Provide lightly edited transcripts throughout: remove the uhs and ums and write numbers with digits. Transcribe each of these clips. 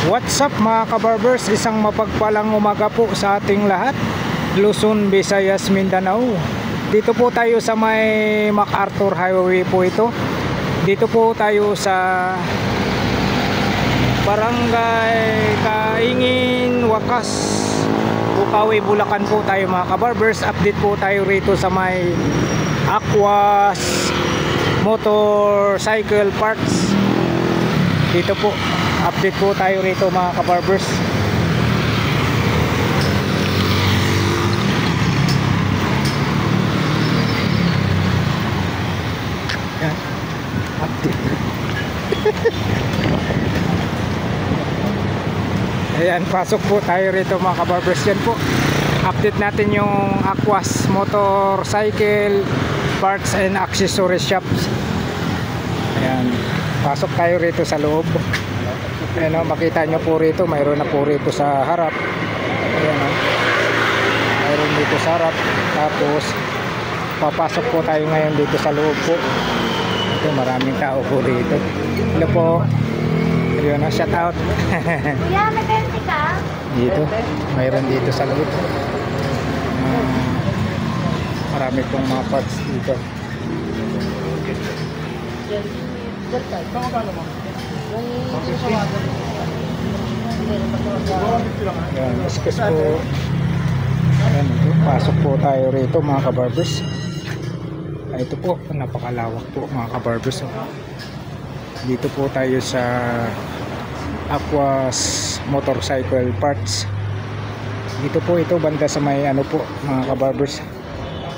What's up mga kabarbers, isang mapagpalang umaga po sa ating lahat. Luzon, Visayas, Mindanao. Dito po tayo sa may MacArthur Highway po ito. Dito po tayo sa Barangay Kaingin, Wakas, Bukawi, Bulacan po tayo mga kabarbers. Update po tayo rito sa may Aquas Motorcycle Parts. Dito po update po tayo rito mga kabarbers. Yan, update. Ayan, pasok po tayo rito mga kabarbers. Yan po, update natin yung Aquas Motorcycle Parts and Accessory Shops. Ayan, pasok tayo rito sa loob. Ayan o, makita nyo po rito, mayroon na po rito sa harap. Ayan o, mayroon dito sa harap. Tapos papasok po tayo ngayon dito sa loob po. Ito, maraming tao po rito. Hello po. Ayan o, shout out. Kuya, may pente ka? Dito, mayroon dito sa loob. Marami pong mga parts dito. Ayan, excuse po. Ayan, pasok po tayo rito mga kabarbers. Ito po, napakalawak po mga kabarbers. Dito po tayo sa Aquas Motorcycle Parts. Dito po ito banda sa may ano po mga kabarbers,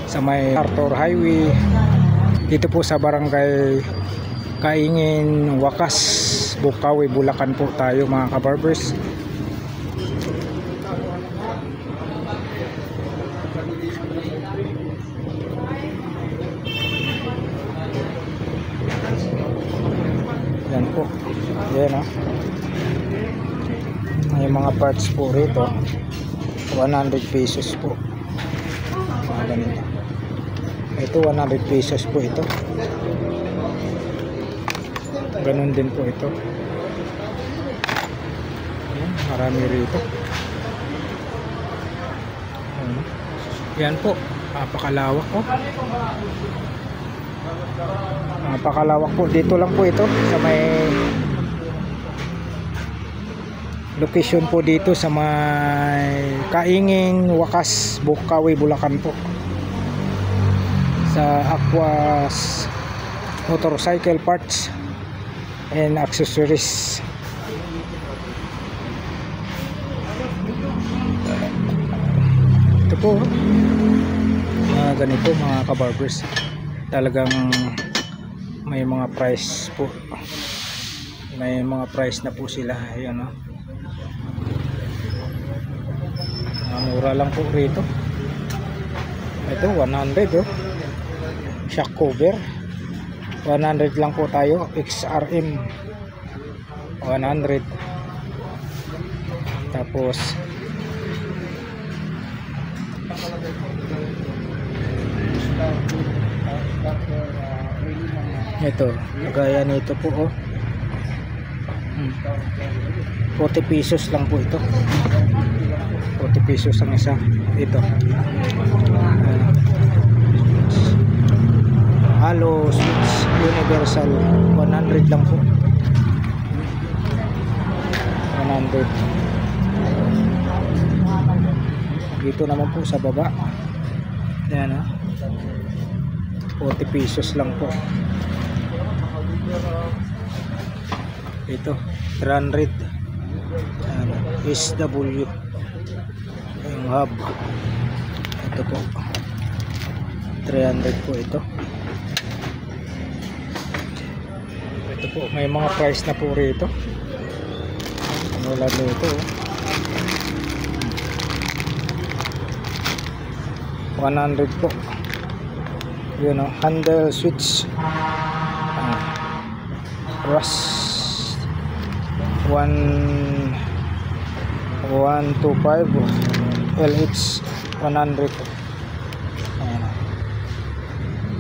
sa may Arthur Highway. Dito po sa Barangay Kaingin, Wakas, Bukawi, Bulacan po tayo mga kabarbers. Yan po. Yan o. May mga parts po rito. 100 pesos po. Ganito. Ito 100 pesos po ito. Ganun din po ito. Ayan, marami rito. Yan po, napakalawak po. Napakalawak po. Dito lang po ito sa may location po dito sa may Kaingin, Wakas, Bukawi, Bulacan po. Sa Aquas Motorcycle Parts and Accessories. Ito po ganito mga kabarbers, talagang may mga price po, may mga price na po sila. Ayan o, mura lang po rito. Ito 100 o, shock cover 100 lang po tayo. XRM 100. Tapos ito, gaya nito po oh. 40 pesos lang po ito. 40 pesos ang isa. Ito Halo Switch Universal 100 lang po. 100. Dito naman po sa baba. Ayan ha, 40 pesos lang po. Ito 300. Ayan, SW yung hub. Ito po 300 po ito. Ito po, may mga price na po rito. Wala dito 100 po. Yun o, handle switch rust 125 LH 100.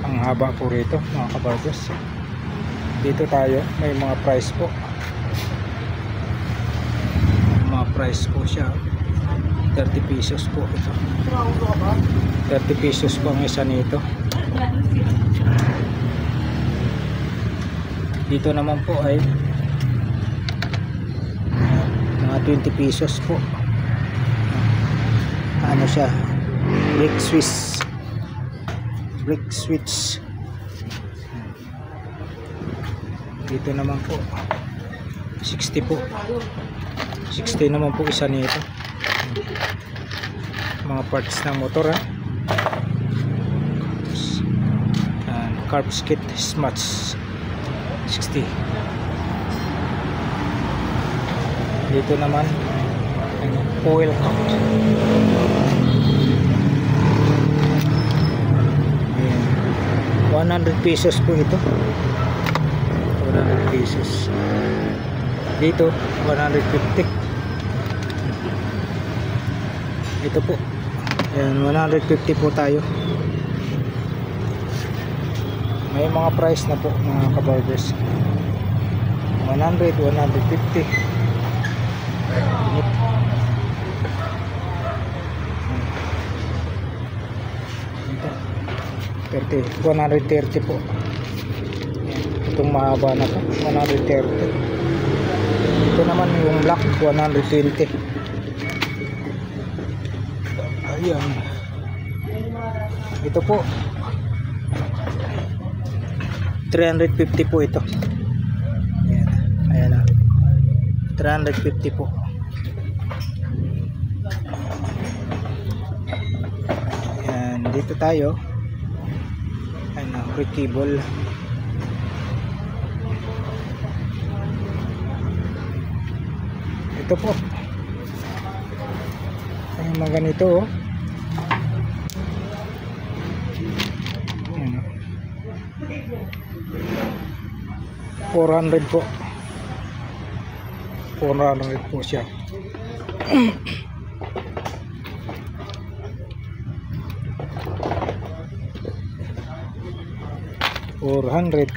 Ang haba po rito mga kabarbers. Dito tayo, may mga price po. price po siya. 30 pesos po ito. 30 pesos po ang isa nito. Dito naman po ay mga 20 pesos po. Ano siya? Brick switch. Dito naman po 60 po. 60 naman po isa nito. Mga parts ng motor, ha. Carb kit smuts 60. Dito naman oil count. Ayan. 100 pesos po ito. 100 pesos. Dito 150. Ito po. Ayan, 150 po tayo. May mga price na po mga kabarbers. 100, 150. Ito 130 po. Itong mahaba na po 130. Ito naman yung black 120. Ayan. Ito po 350 po ito. Ayan. Ayan na. 350 po. Ayan. Dito tayo. Ayan na. Breakable. Ito po. Ayan mga ganito, oh. 400 po. 400 po siya. $400.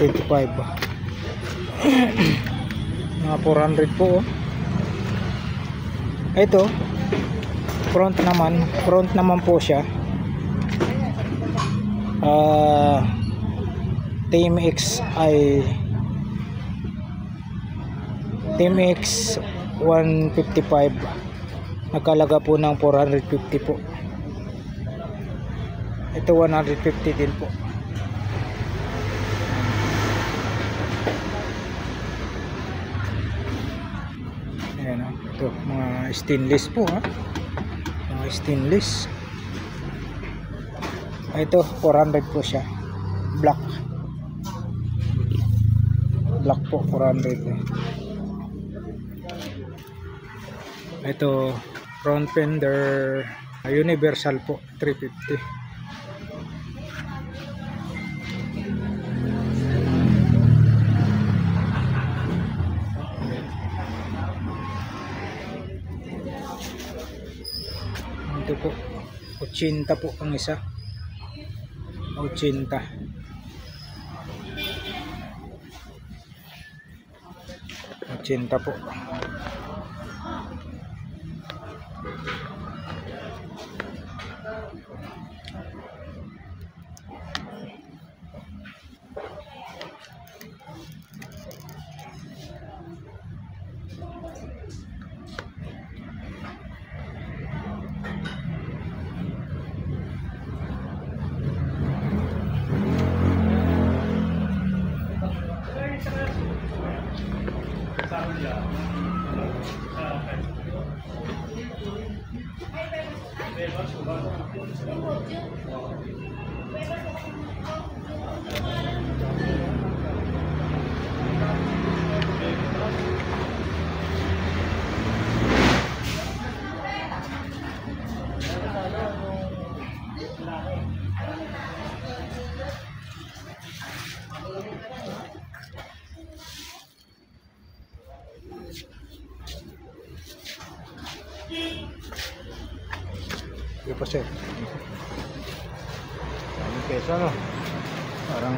125. Mga 400 po, oh. Ito front naman po siya. TMX 155, nakalaga po ng 450 po. Ito 150 din po. Ayan, ito mga stainless po, ha. Mga stainless. Ito 400 po siya. Black po, 400. Ito front fender universal po, 350. Ito po 80 po ang isa. 80 po. Ito po sir. Ang peso, no? Parang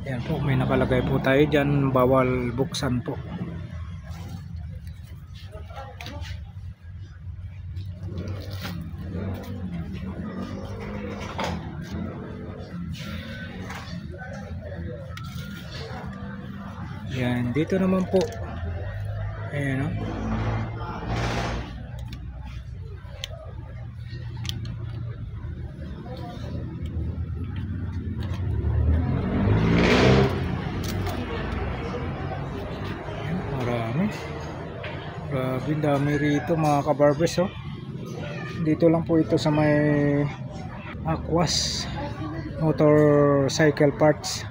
Yan po, may nakalagay po tayo dyan, bawal buksan po. Yan, dito naman po. Ayan o. Marami. Grabe, dami rito mga kabarbers oh. Dito lang po ito sa may Aquas Motorcycle Parts.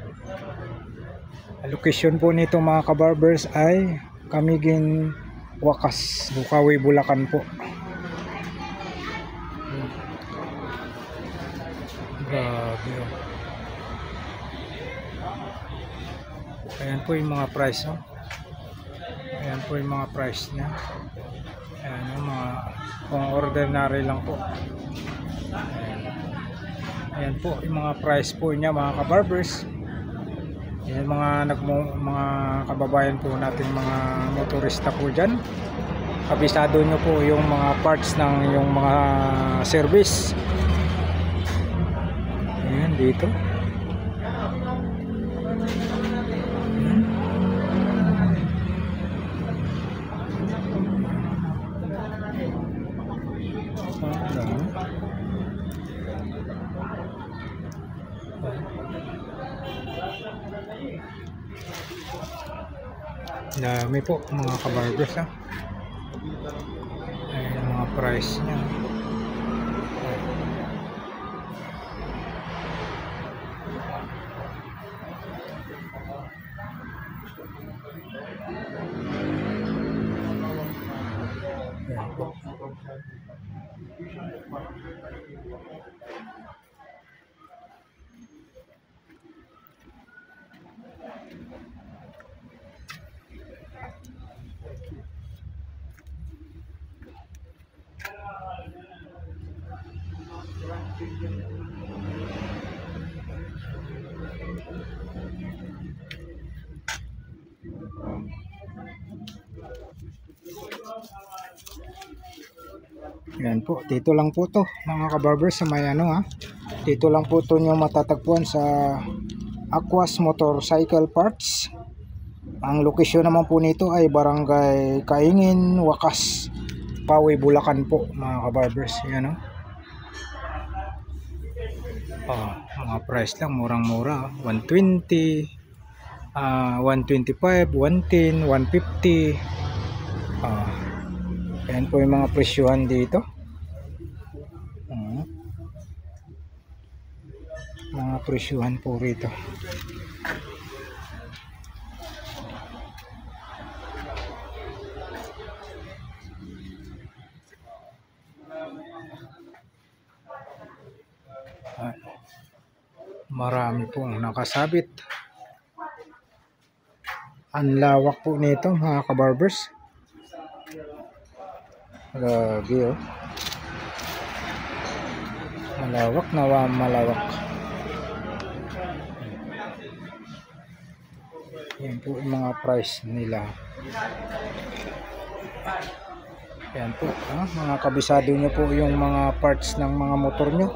Location po nito mga kabarbers ay Camiguin, Wakas, Bukawi, Bulacan po. Grabe oh. Ayan po yung mga price oh. Ayan po yung mga price niya. Ayan yung mga kung ordinary lang po. Ayan po yung mga price po niya mga kabarbers. Ayan mga kababayan po natin mga motorista po dyan. Kabisado nyo po yung mga parts ng yung mga service. Ayan dito. Dami po mga kabarbers ha. Ayan mga price nya. Ayan po. Yan po, dito lang po to mga kabarbers sa may ano ha. Dito lang po to nyo matatagpuan sa Aquas Motorcycle Parts. Ang lokasyon naman po nito ay Barangay Kaingin, Wakas, Pawi, Bulacan po mga kabarbers. Yan o. Mga price lang, murang-mura. 120, 125, 110, 150. Ayan po yung mga presyuhan dito. Mga presyuhan po rito. Marami pong nakasabit. Ang lawak po nito mga kabarbers. Grabe oh. Malawak na malawak. Yan po yung mga price nila. Yan po mga kabisado nyo po yung mga parts ng mga motor nyo.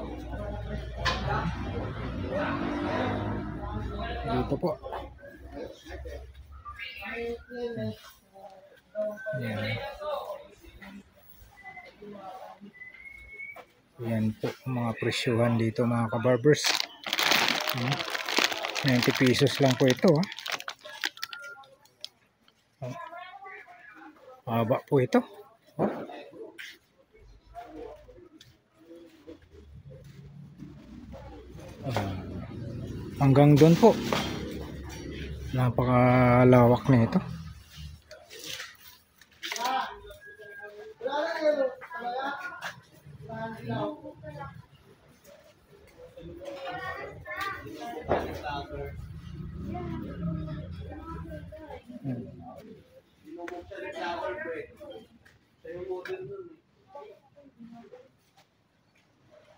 Dito po. Yan. Yan po mga presyuhan dito mga kabarbers. 90 pesos lang po ito Haba po ito. Hanggang doon po. Napakalawak na ito.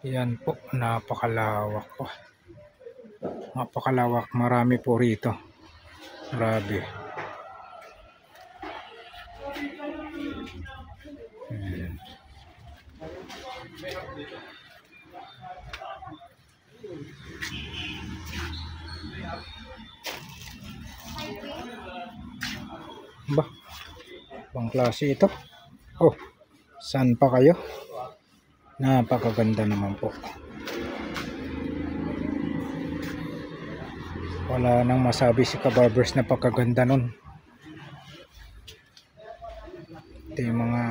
Yan po, napakalawak po. Napakalawak, marami po rito. Grabe. Ayan. Ba, bang klase ito? Oh, saan pa kayo? Napakaganda naman po. Wala nang masabi si Kabarbers na pagkaganda nun. Ito yung mga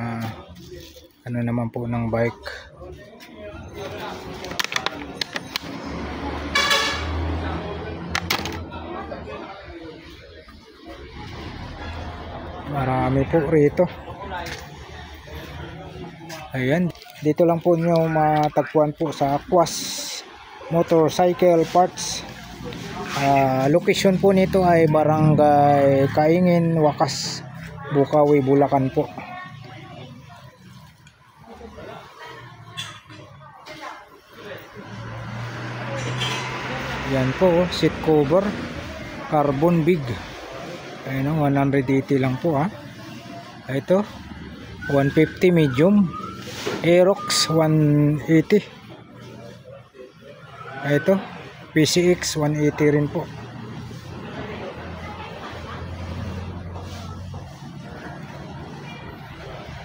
ano naman po ng bike. Marami po rito. Ayan, dito lang po nyo matagpuan po sa Aquas Motorcycle Parts. Location po nito ay Barangay Kaingin, Wakas, Bukawi, Bulacan po. Yan po, seat cover carbon big. Ayun, 180 lang po ha. Ito 150 medium, Aerox 180. Ito PCX 180 rin po.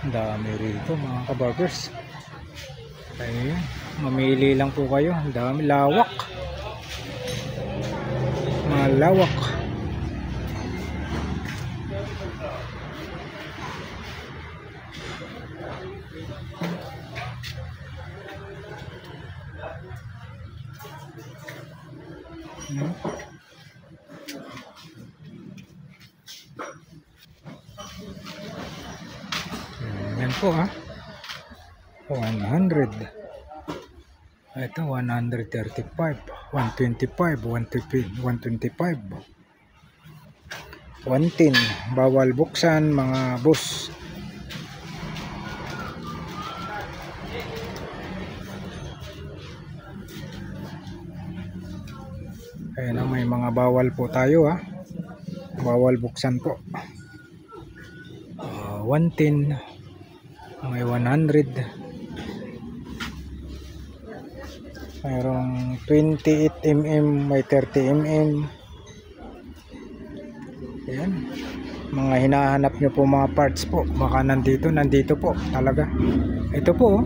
Dami rito mga kabarbers. Ayun, mamili lang po kayo. Dami, lawak. Malawak. Yan po ha. 100. Ito 135, 125, 125, 110. Bawal buksan mga boss. Ayan, may mga bawal po tayo ha. Bawal buksan po. 110, may 100. Mayroong 28mm, may 30mm. Ayan. Mga hinahanap nyo po mga parts po. Baka nandito po talaga. Ito po.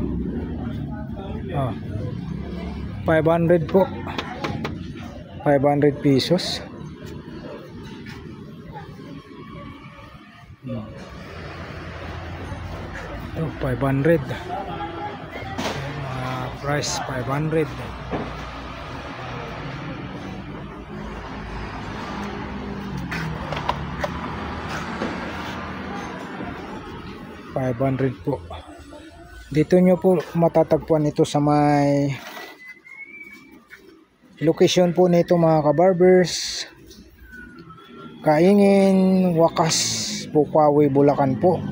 500 po. 500 pesos. Ito, 500. Price 500. Po. Dito nyo po matatagpuan ito sa may location po nito mga kabarbers. Kaingin, Wakas, Bukawi, Bulacan po.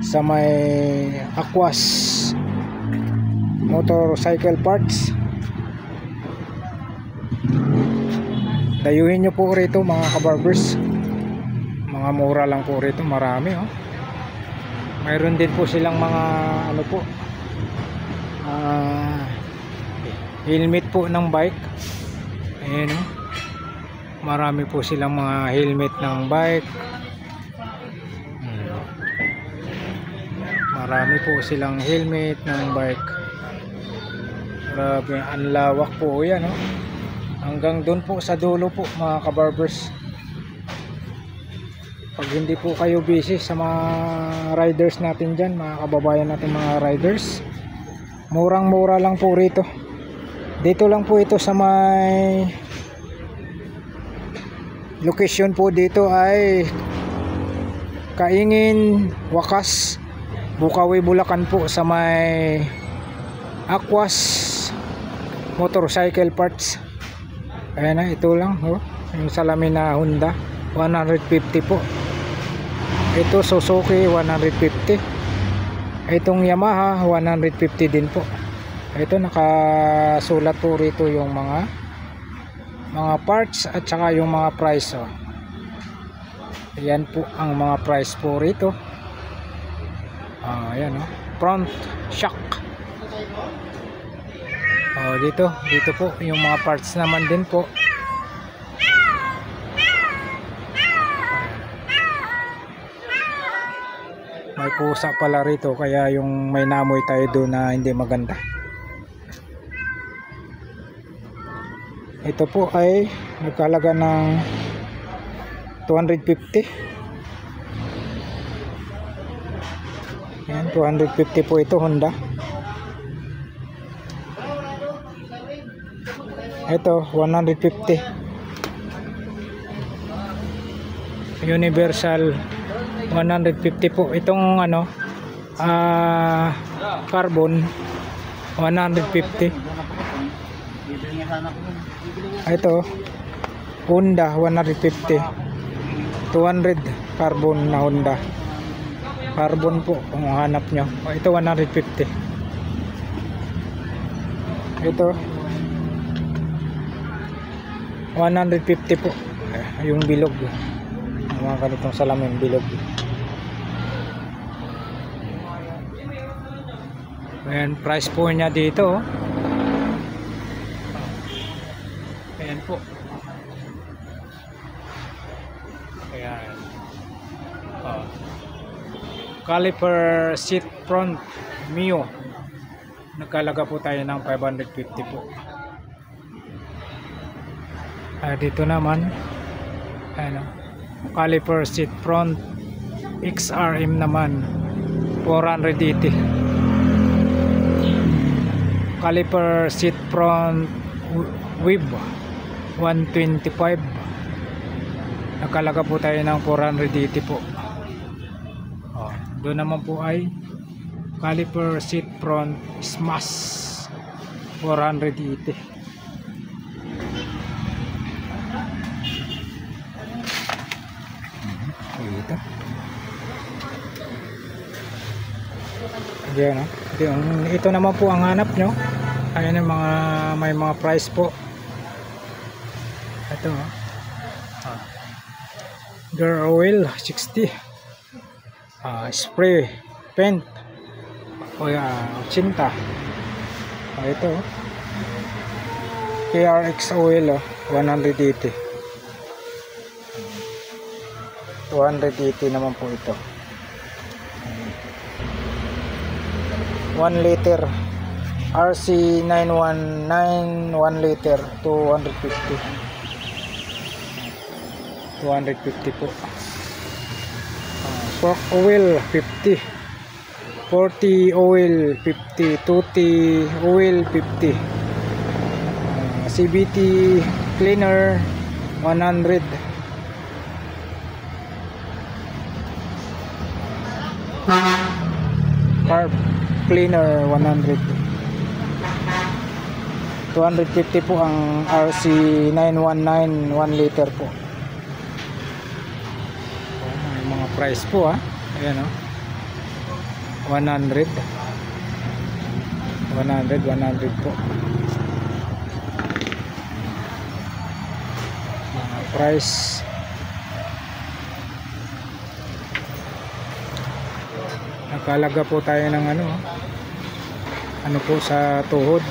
Sa may Aquas Motorcycle Parts. Dayuhin nyo po rito mga kabarbers. Mga mura lang po rito, marami oh. Mayroon din po silang mga ano po, helmet po ng bike. Ayan oh. Marami po silang mga helmet ng bike. Marami po silang helmet ng bike. Grabe, ang lawak po yan oh. Hanggang doon po sa dulo po mga kabarbers. Pag hindi po kayo busy sa mga riders natin dyan, mga kababayan natin mga riders, murang mura lang po rito. Dito lang po ito sa may location po dito ay Kaingin, Wakas, Bukawi, Bulacan po, sa may Aquas Motorcycle Parts. Ayan na, ito lang oh. Yung salamin na Honda 150 po. Ito Suzuki 150. Itong Yamaha 150 din po. Ito nakasulat po rito yung mga mga parts at saka yung mga price. Oh. Ayan po ang mga price po rito. Ayan, oh. Front shock. Dito po yung mga parts naman din po. May pusa pala rito, kaya yung may namoy tayo doon na hindi maganda. Ito po ay nagkalaga ng 250. Yan, 250 po ito, Honda. Ito 150. Universal 150 po. Itong ano, carbon 150. Ito Honda 150. 200 carbon na Honda. Carbon po kung hanap nyo. Ito 150. Ito 150 po. Yung bilog, mga ganitong salamin bilog. Ayan, price po niya dito. Ayan po. Ayan. Caliper seat front Mio. Nagkalaga po tayo ng 550 po. Dito naman ano, caliper seat front XRM naman 480. Caliper seat front Web 125. Nakalaga po tayo ng 480 po. Doon naman po ay caliper seat front Smash 480. Ito. Ayan, ito naman po ang hanap nyo. Ayan yung mga may mga price po. Ito gear oil 60. Spray paint 80. Ito KRX oil 180. 280 naman po ito. 1 liter RC919 1 liter 250 po. Fork oil 50. 40 oil 50. 2T oil 50. CVT cleaner 100. Carb cleaner 100. 250 po ang RC919 1 liter po. May mga price po ayan 100 po mga price. Nakalaga po tayo ng ano po sa tuhod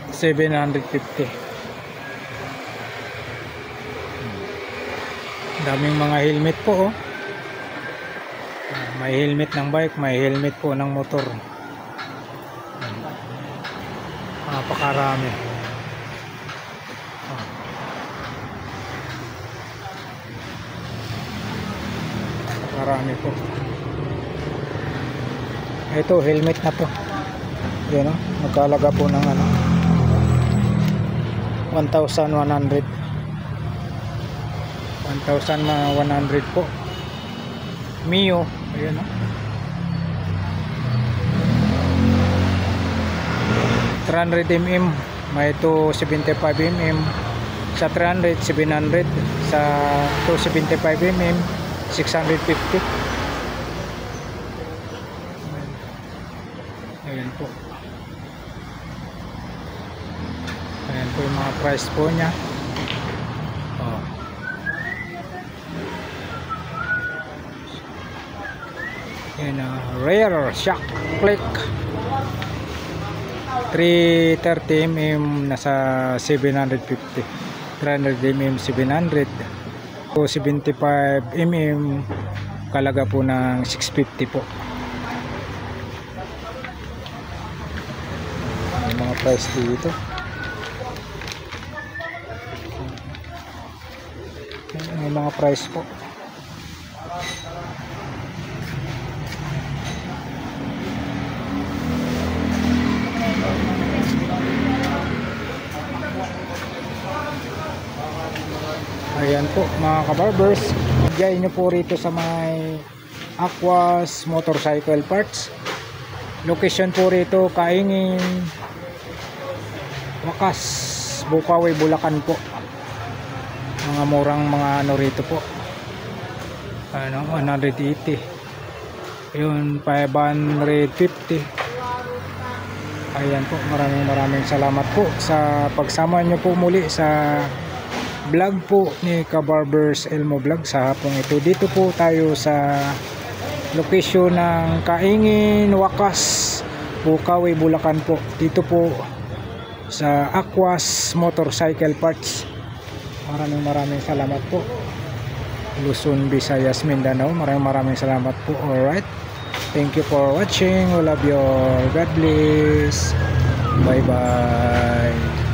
750. Daming mga helmet po may helmet ng bike, may helmet po ng motor. Napakarami. Napakarami po. Ito helmet na to. Yan nagkalaga po ng 1,100 po. Mio ayan 300mm, may 275mm sa 300, 700 sa 275mm 650. Ayan po yung mga price po niya. Oh. Yan, rare shock click 330 mm nasa 750, 300 mm 700, 75 mm kalaga po ng 650 po. May mga price dito. May mga price po. Ayan po mga kabarbers, bigay nyo po rito sa may Aquas Motorcycle Parts. Location po rito Kaingin, Wakas, Bukawi, Bulacan po. Mga murang mga ano rito po, ano, 180, yun 550. Ayan po, maraming salamat po sa pagsama nyo po muli sa vlog po ni Kabarbers Elmo Vlog sa hapong ito. Dito po tayo sa location ng Kaingin, Wakas, Bukawi, Bulacan po. Dito po sa Aquas Motorcycle Parts. Maraming salamat po. Luzon, Visayas, Mindanao. Maraming salamat po. Alright. Thank you for watching. We love you all. God bless. Bye bye.